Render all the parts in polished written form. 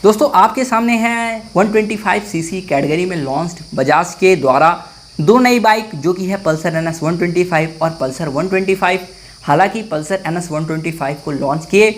दोस्तों आपके सामने है 125 सीसी कैटेगरी में लॉन्च्ड बजाज के द्वारा दो नई बाइक जो कि है पल्सर NS 125 और पल्सर 125। हालांकि पल्सर NS 125 को लॉन्च किए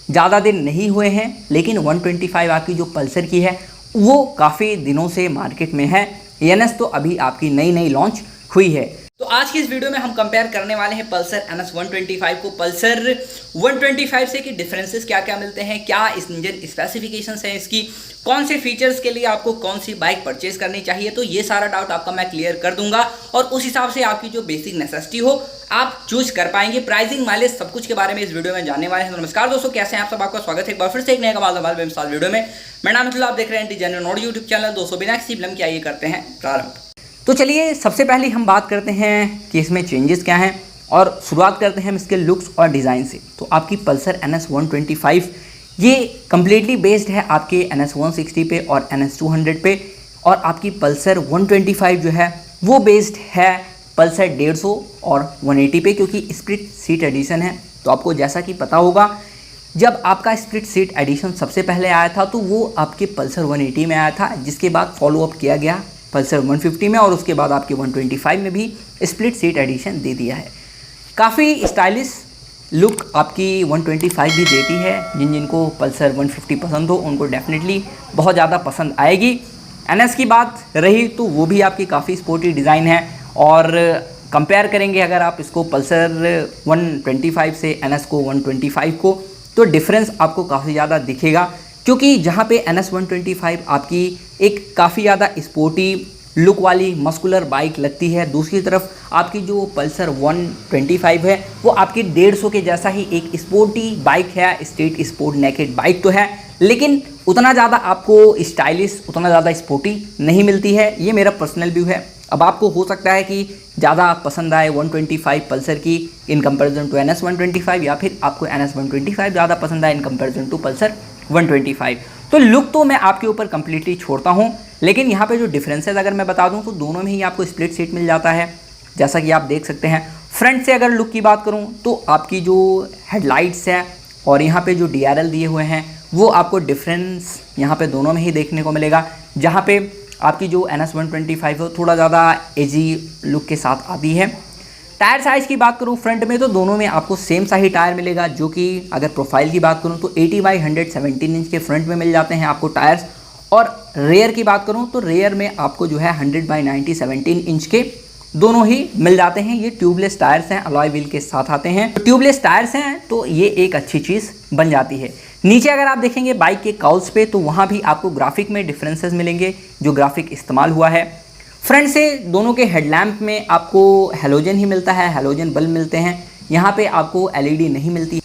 ज़्यादा दिन नहीं हुए हैं, लेकिन 125 आपकी जो पल्सर की है वो काफ़ी दिनों से मार्केट में है। NS तो अभी आपकी नई लॉन्च हुई है। तो आज की इस वीडियो में हम कंपेयर करने वाले हैं पल्सर NS 125 को पल्सर 125 से कि डिफरेंसेस क्या क्या मिलते हैं, क्या इस इंजन स्पेसिफिकेशंस हैं इसकी, कौन से फीचर्स के लिए आपको कौन सी बाइक परचेज करनी चाहिए। तो ये सारा डाउट आपका मैं क्लियर कर दूंगा और उस हिसाब से आपकी जो बेसिक नेसेसिटी हो आप चूज कर पाएंगे। प्राइसिंग, माइलेज, सब कुछ के बारे में इस वीडियो में जानने वाले हैं। तो नमस्कार दोस्तों, कैसे हैं आप सब? आपका स्वागत है एक बार फिर से एक नए कमाल बेमिसाल वीडियो में। मेरा नाम है, आप देख रहे हैं डिजाइनर नॉट यूट्यूब चैनल। दोस्तों बिना किसी विलंब के आइए करते हैं प्रारंभ। तो चलिए सबसे पहले हम बात करते हैं कि इसमें चेंजेस क्या हैं और शुरुआत करते हैं हम इसके लुक्स और डिज़ाइन से। तो आपकी पल्सर NS 125 ये कम्प्लीटली बेस्ड है आपके NS 160 पे और NS 200 पे, और आपकी पल्सर 125 जो है वो बेस्ड है पल्सर 150 और 180 पे, क्योंकि स्प्लिट सीट एडिशन है। तो आपको जैसा कि पता होगा जब आपका स्प्लिट सीट एडिशन सबसे पहले आया था तो वो आपके पल्सर 180 में आया था, जिसके बाद फॉलोअप किया गया पल्सर 150 में और उसके बाद आपके 125 में भी स्प्लिट सीट एडिशन दे दिया है। काफ़ी स्टाइलिश लुक आपकी 125 भी देती है। जिनको पल्सर 150 पसंद हो उनको डेफिनेटली बहुत ज़्यादा पसंद आएगी। NS की बात रही तो वो भी आपकी काफ़ी स्पोर्टी डिज़ाइन है, और कंपेयर करेंगे अगर आप इसको पल्सर 125 से NS को 125 को, तो डिफरेंस आपको काफ़ी ज़्यादा दिखेगा। क्योंकि जहाँ पे NS 125 आपकी एक काफ़ी ज़्यादा स्पोर्टी लुक वाली मस्कुलर बाइक लगती है, दूसरी तरफ आपकी जो पल्सर 125 है वो आपकी 150 के जैसा ही एक स्पोर्टी बाइक है। स्ट्रीट स्पोर्ट नेकेड बाइक तो है, लेकिन उतना ज़्यादा आपको स्टाइलिश, उतना ज़्यादा स्पोर्टी नहीं मिलती है। ये मेरा पर्सनल व्यू है। अब आपको हो सकता है कि ज़्यादा पसंद आए 125 पल्सर की इन कंपैरिजन टू NS 125, या फिर आपको NS 125 ज़्यादा पसंद आए इन कंपैरिजन टू पल्सर 125। तो लुक तो मैं आपके ऊपर कंप्लीटली छोड़ता हूं, लेकिन यहाँ पे जो डिफरेंसेस अगर मैं बता दूं तो दोनों में ही आपको स्प्लिट सीट मिल जाता है, जैसा कि आप देख सकते हैं। फ्रंट से अगर लुक की बात करूं तो आपकी जो हेडलाइट्स है और यहाँ पे जो DRL दिए हुए हैं वो आपको डिफरेंस यहाँ पे दोनों में ही देखने को मिलेगा। जहाँ पे आपकी जो NS 125 है थोड़ा ज़्यादा एजी लुक के साथ आती है। टायर साइज़ की बात करूं फ्रंट में तो दोनों में आपको सेम सा ही टायर मिलेगा, जो कि अगर प्रोफाइल की बात करूं तो 80/117 इंच के फ्रंट में मिल जाते हैं आपको टायर्स। और रेयर की बात करूं तो रेयर में आपको जो है 100/90 इंच के दोनों ही मिल जाते हैं। ये ट्यूबलेस टायर्स हैं, अलॉय व्हील के साथ आते हैं। ट्यूबलेस टायर्स हैं तो ये एक अच्छी चीज़ बन जाती है। नीचे अगर आप देखेंगे बाइक के काउल्स पे तो वहाँ भी आपको ग्राफिक में डिफरेंसेस मिलेंगे, जो ग्राफिक इस्तेमाल हुआ है। फ्रंट से दोनों के हेडलैम्प में आपको हेलोजन ही मिलता है, हेलोजन बल्ब मिलते हैं, यहाँ पे आपको LED नहीं मिलती।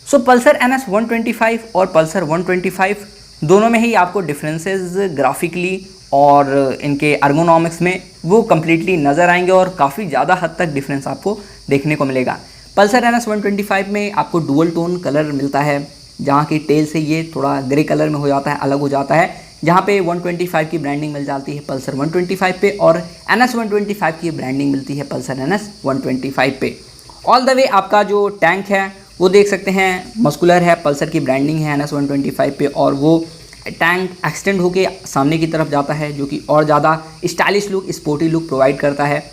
सो पल्सर NS 125 और पल्सर 125 दोनों में ही आपको डिफरेंसेस ग्राफिकली और इनके अर्गोनॉमिक्स में वो कम्प्लीटली नज़र आएंगे, और काफ़ी ज़्यादा हद तक डिफरेंस आपको देखने को मिलेगा। पल्सर NS 125 में आपको डुअल टोन कलर मिलता है, जहाँ की टेल से ये थोड़ा ग्रे कलर में हो जाता है, अलग हो जाता है। जहाँ पे 125 की ब्रांडिंग मिल जाती है पल्सर 125 पे, और NS 125 की ब्रांडिंग मिलती है पल्सर NS 125 पे। ऑल द वे आपका जो टैंक है वो देख सकते हैं मस्कुलर है, पल्सर की ब्रांडिंग है NS 125 पे, और वो टैंक एक्सटेंड होके सामने की तरफ जाता है, जो कि और ज़्यादा stylish look, sporty look provide करता है।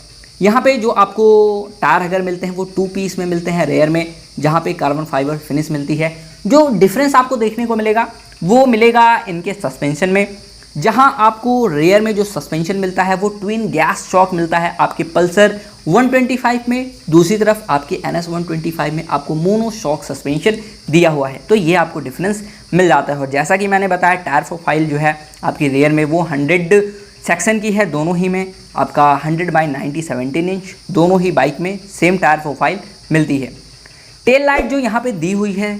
यहाँ पे जो आपको टायर अगर मिलते हैं वो 2 पीस में मिलते हैं रेयर में, जहाँ पे कार्बन फाइबर फिनिश मिलती है। जो डिफरेंस आपको देखने को मिलेगा वो मिलेगा इनके सस्पेंशन में, जहां आपको रेयर में जो सस्पेंशन मिलता है वो ट्विन गैस शॉक मिलता है आपके पल्सर 125 में। दूसरी तरफ आपके NS 125 में आपको मोनो शॉक सस्पेंशन दिया हुआ है, तो ये आपको डिफरेंस मिल जाता है। और जैसा कि मैंने बताया टायर प्रोफाइल जो है आपकी रेयर में वो 100 सेक्शन की है, दोनों ही में आपका 100/90 इंच दोनों ही बाइक में सेम टायर प्रोफाइल मिलती है। टेल लाइट जो यहाँ पे दी हुई है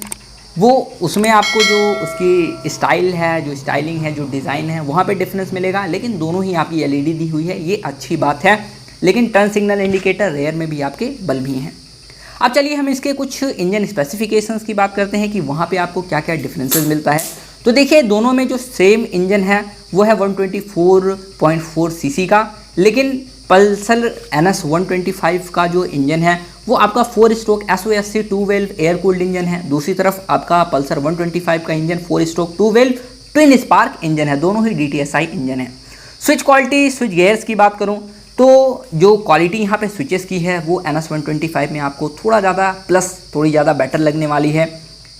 वो उसमें आपको जो उसकी स्टाइल है, जो स्टाइलिंग है, जो डिज़ाइन है वहाँ पे डिफरेंस मिलेगा, लेकिन दोनों ही आपकी LED दी हुई है, ये अच्छी बात है। लेकिन टर्न सिग्नल इंडिकेटर रेयर में भी आपके बल्ब ही हैं। अब चलिए हम इसके कुछ इंजन स्पेसिफिकेशंस की बात करते हैं कि वहाँ पे आपको क्या क्या डिफरेंसेस मिलता है। तो देखिए दोनों में जो सेम इंजन है वो है 124.4 सीसी का, लेकिन पल्सर NS 125 का जो इंजन है वो आपका 4 stroke SOSC 2 valve air cooled engine है। दूसरी तरफ आपका पल्सर 125 का engine 4 stroke 2 valve twin spark engine है, दोनों ही DTSI इंजन है। स्विच क्वालिटी, स्विच गियर्स की बात करूं तो जो क्वालिटी यहाँ पे स्विचेस की है वो NS125 में आपको थोड़ा ज़्यादा प्लस थोड़ी ज़्यादा बेटर लगने वाली है।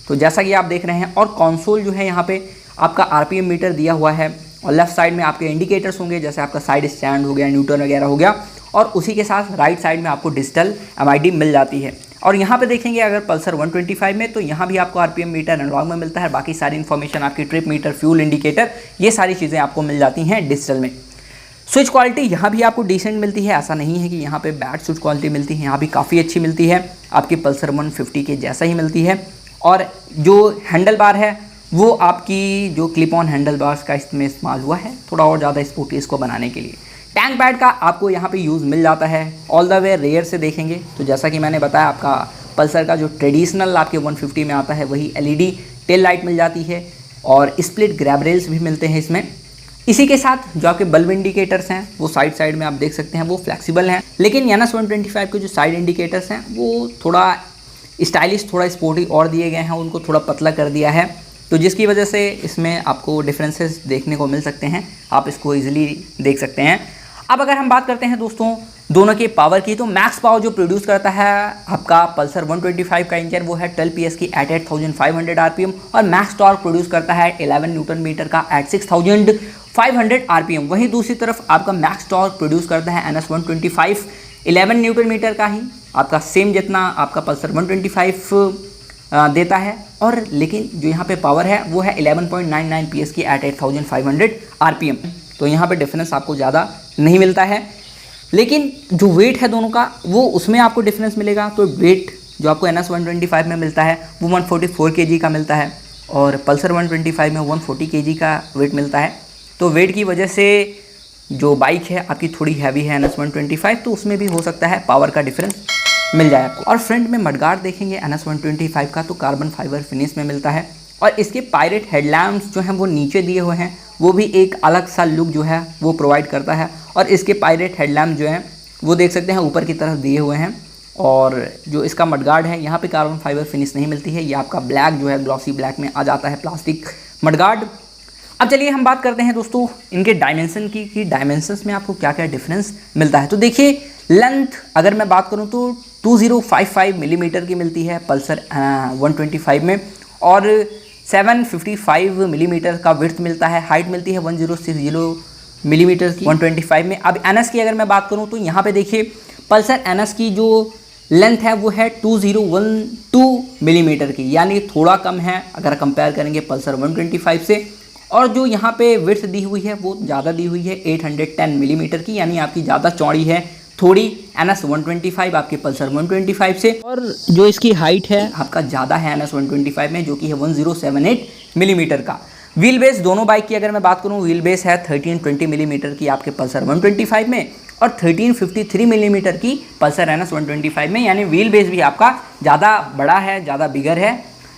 तो जैसा कि आप देख रहे हैं, और कंसोल जो है यहाँ पे आपका RPM मीटर दिया हुआ है, और लेफ्ट साइड में आपके इंडिकेटर्स होंगे, जैसे आपका साइड स्टैंड हो गया, न्यूट्रल वगैरह हो गया, और उसी के साथ राइट साइड में आपको डिजिटल MID मिल जाती है। और यहाँ पे देखेंगे अगर पल्सर 125 में, तो यहाँ भी आपको RPM मीटर एनालॉग में मिलता है, बाकी सारी इन्फॉर्मेशन आपकी ट्रिप मीटर, फ्यूल इंडिकेटर, ये सारी चीज़ें आपको मिल जाती हैं डिजिटल में। स्विच क्वालिटी यहाँ भी आपको डिसेंट मिलती है, ऐसा नहीं है कि यहाँ पे बैड स्विच क्वालिटी मिलती है, यहाँ भी काफ़ी अच्छी मिलती है, आपकी पल्सर 150 के जैसा ही मिलती है। और जो हैंडल बार है वो आपकी जो क्लिप ऑन हैंडल बार्स का इसमें इस्तेमाल हुआ है, थोड़ा और ज़्यादा स्पोर्टी इसको बनाने के लिए। टैंक पैड का आपको यहाँ पे यूज़ मिल जाता है। ऑल द वे रेयर से देखेंगे तो जैसा कि मैंने बताया, आपका पल्सर का जो ट्रेडिशनल आपके 150 में आता है वही LED टेल लाइट मिल जाती है, और स्प्लिट ग्रैब रेल्स भी मिलते हैं इसमें। इसी के साथ जो आपके बल्ब इंडिकेटर्स हैं वो साइड में आप देख सकते हैं वो फ्लेक्सिबल हैं, लेकिन NS125 के जो साइड इंडिकेटर्स हैं वो थोड़ा स्टाइलिश, थोड़ा स्पोर्टी और दिए गए हैं, उनको थोड़ा पतला कर दिया है, तो जिसकी वजह से इसमें आपको डिफरेंसेस देखने को मिल सकते हैं, आप इसको ईजिली देख सकते हैं। अब अगर हम बात करते हैं दोस्तों दोनों के पावर की, तो मैक्स पावर जो प्रोड्यूस करता है आपका पल्सर 125 का इंजन वो है 12 PS की एट 8500 RPM, और मैक्स टॉर्क प्रोड्यूस करता है 11 न्यूटन मीटर का एट 6500 RPM। वहीं दूसरी तरफ आपका मैक्स टॉर्क प्रोड्यूस करता है NS125 11 न्यूटन मीटर का ही, आपका सेम जितना आपका पल्सर 125 देता है, और लेकिन जो यहाँ पे पावर है वो है 11.99 PS की एट 8500 RPM। तो यहाँ पे डिफरेंस आपको ज़्यादा नहीं मिलता है, लेकिन जो वेट है दोनों का वो उसमें आपको डिफरेंस मिलेगा। तो वेट जो आपको NS125 में मिलता है वो 144 kg का मिलता है, और पल्सर 125 में 140 kg का वेट मिलता है। तो वेट की वजह से जो बाइक है आपकी थोड़ी हैवी है NS125, तो उसमें भी हो सकता है पावर का डिफरेंस मिल जाए आपको। और फ्रंट में मडगार्ड देखेंगे NS125 का तो कार्बन फाइबर फिनिश में मिलता है, और इसके पायरेट हेडलैम्प्स जो हैं वो नीचे दिए हुए हैं, वो भी एक अलग सा लुक जो है वो प्रोवाइड करता है। और इसके पायरेट हेडलैम्प जो हैं वो देख सकते हैं ऊपर की तरफ दिए हुए हैं, और जो इसका मडगार्ड है यहाँ पे कार्बन फाइबर फिनिश नहीं मिलती है, ये आपका ब्लैक जो है ग्लॉसी ब्लैक में आ जाता है प्लास्टिक मडगार्ड। अब चलिए हम बात करते हैं दोस्तों इनके डायमेंशन की, कि डायमेंशंस में आपको क्या क्या डिफरेंस मिलता है। तो देखिए लेंथ अगर मैं बात करूं तो 2055 मिलीमीटर की मिलती है पल्सर 125 में, और 755 मिलीमीटर का विड्थ मिलता है। हाइट मिलती है 1060 मिलीमीटर की 125 में। अब NS की अगर मैं बात करूं तो यहाँ पे देखिए पल्सर NS की जो लेंथ है वो है 2012 मिलीमीटर की, यानी थोड़ा कम है अगर कंपेयर करेंगे पल्सर 125 से। और जो यहाँ पे विड्थ दी हुई है वो ज़्यादा दी हुई है 810 मिलीमीटर की, यानी आपकी ज़्यादा चौड़ी है थोड़ी NS125 आपके पल्सर 125 से। और जो इसकी हाइट है आपका ज़्यादा है NS125 में, जो कि है 1078 मिलीमीटर का। व्हील बेस दोनों बाइक की अगर मैं बात करूँ, व्हील बेस है 1320 मिलीमीटर की आपके पल्सर 125 में, और 1353 मिलीमीटर की पल्सर NS125 में, यानी व्हील बेस भी आपका ज़्यादा बड़ा है, ज़्यादा बिगर है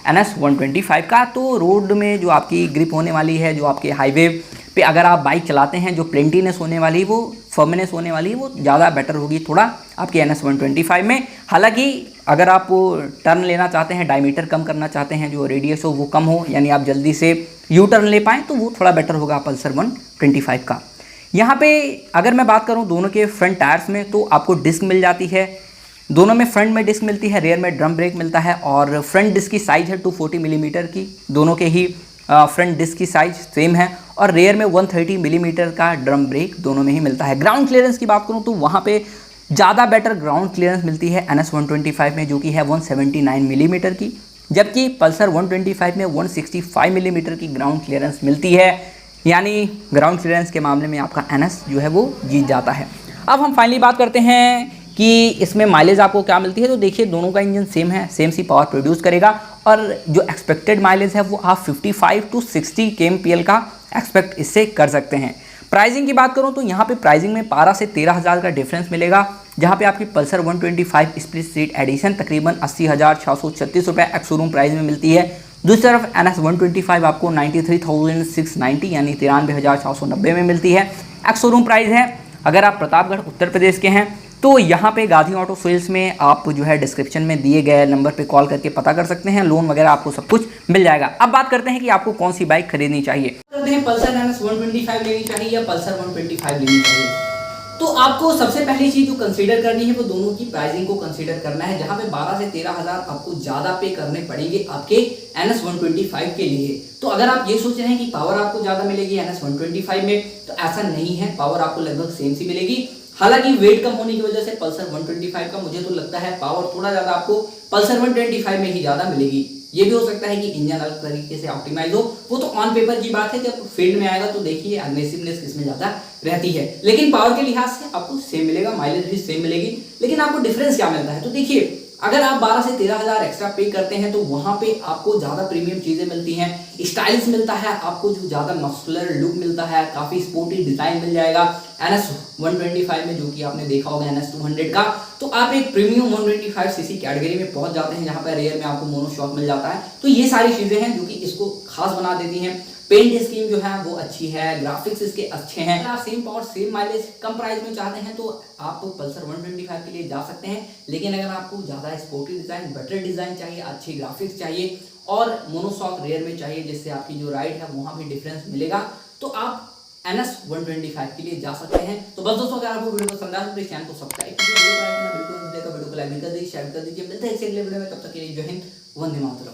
NS125 का। तो रोड में जो आपकी ग्रिप होने वाली है, जो आपके हाईवे पे अगर आप बाइक चलाते हैं, जो प्लेंटीनेस होने वाली, वो फर्मनेस होने वाली, वो ज़्यादा बेटर होगी थोड़ा आपके NS125 में। हालांकि अगर आप टर्न लेना चाहते हैं, डायमीटर कम करना चाहते हैं, जो रेडियस हो वो कम हो, यानी आप जल्दी से यू टर्न ले पाएँ, तो वो थोड़ा बेटर होगा पल्सर 125 का। यहाँ पे अगर मैं बात करूँ दोनों के फ्रंट टायर्स में, तो आपको डिस्क मिल जाती है, दोनों में फ्रंट में डिस्क मिलती है, रेयर में ड्रम ब्रेक मिलता है, और फ्रंट डिस्क की साइज़ है 240 मिलीमीटर की, दोनों के ही फ्रंट डिस्क की साइज़ सेम है, और रेयर में 130 मिलीमीटर का ड्रम ब्रेक दोनों में ही मिलता है। ग्राउंड क्लियरेंस की बात करूं तो वहाँ पे ज़्यादा बेटर ग्राउंड क्लियरेंस मिलती है NS125 में, जो कि है 179 मिलीमीटर की, जबकि पल्सर 125 में 165 मिलीमीटर की ग्राउंड क्लियरेंस मिलती है, यानी ग्राउंड क्लियरेंस के मामले में आपका NS जो है वो जीत जाता है। अब हम फाइनली बात करते हैं कि इसमें माइलेज आपको क्या मिलती है। तो देखिए दोनों का इंजन सेम है, सेम सी पावर प्रोड्यूस करेगा, और जो एक्सपेक्टेड माइलेज है वो आप 55 to 60 kmpl का एक्सपेक्ट इससे कर सकते हैं। प्राइसिंग की बात करूं तो यहाँ पे प्राइसिंग में 12 से 13 हज़ार का डिफरेंस मिलेगा, जहाँ पे आपकी पल्सर 125 स्प्लिट सीट एडिशन तकरीबन 80,636 रुपये एक्स शोरूम प्राइस में मिलती है। दूसरी तरफ NS125 आपको 93,690 यानी 93,490 में मिलती है, एक्स शोरूम प्राइस है। अगर आप प्रतापगढ़ उत्तर प्रदेश के हैं तो यहाँ पे गांधी ऑटो सेल्स में आप जो है डिस्क्रिप्शन में दिए गए नंबर पे कॉल करके पता कर सकते हैं, लोन वगैरह आपको सब कुछ मिल जाएगा। अब बात करते हैं कि आपको कौन सी बाइक खरीदनी चाहिए। करते हैं पल्सर NS 125 लेनी चाहिए या पल्सर 125 लेनी चाहिए। तो आपको सबसे पहली चीज जो कंसीडर करनी है वो दोनों की प्राइसिंग को कंसीडर करना है, जहां पे 12 से 13 हजार आपको ज्यादा पे करने पड़ेंगे आपके NS 125 के लिए। तो अगर आप ये सोच रहे हैं कि पावर आपको ज्यादा मिलेगी NS 125 में, तो ऐसा नहीं है, पावर आपको लगभग सेम सी मिलेगी। हालांकि वेट कम होने की वजह से पल्सर 125 का मुझे तो लगता है पावर थोड़ा ज्यादा आपको पल्सर 125 में ही ज्यादा मिलेगी। ये भी हो सकता है कि इंजन अलग तरीके से ऑप्टिमाइज हो, वो तो ऑन पेपर की बात है, जब फील्ड में आएगा तो देखिए अग्रेसिवनेस किसमें ज्यादा रहती है। लेकिन पावर के लिहाज से आपको सेम मिलेगा, माइलेज भी सेम मिलेगी। लेकिन आपको डिफरेंस क्या मिलता है, तो देखिए अगर आप 12 से 13 हजार एक्स्ट्रा पे करते हैं तो वहां पे आपको ज्यादा प्रीमियम चीजें मिलती हैं, स्टाइलिश मिलता है, आपको जो ज्यादा मस्कुलर लुक मिलता है, काफी स्पोर्टी डिजाइन मिल जाएगा NS 125 में, जो कि आपने देखा होगा NS 200 का। तो आप एक प्रीमियम 125 सीसी कैटेगरी में पहुंच जाते हैं, जहां पर रेयर में आपको मोनोशॉक मिल जाता है। तो ये सारी चीजें हैं जो कि इसको खास बना देती हैं। पेंट स्कीम जो है वो अच्छी है, ग्राफिक्स इसके अच्छे हैं। अगर आप सेम पावर सेम माइलेज कम प्राइस में चाहते हैं तो आप पल्सर 125 के लिए जा सकते हैं। लेकिन अगर आपको ज्यादा स्पोर्टी डिजाइन, बेटर डिजाइन चाहिए, अच्छी ग्राफिक्स चाहिए और मोनोशॉक रेयर में चाहिए, जिससे आपकी जो राइड है वहां भी डिफरेंस मिलेगा, तो आप NS 125 के लिए जा सकते हैं। तो बस दोस्तों, अगर आपको वीडियो पसंद आया तो प्लीज चैनल को सब्सक्राइब कीजिए, वीडियो को लाइक कर दीजिए, शेयर कर दीजिए। मिलते हैं अगले वीडियो में, तब तक के लिए जय हिंद, वंदे मातरम।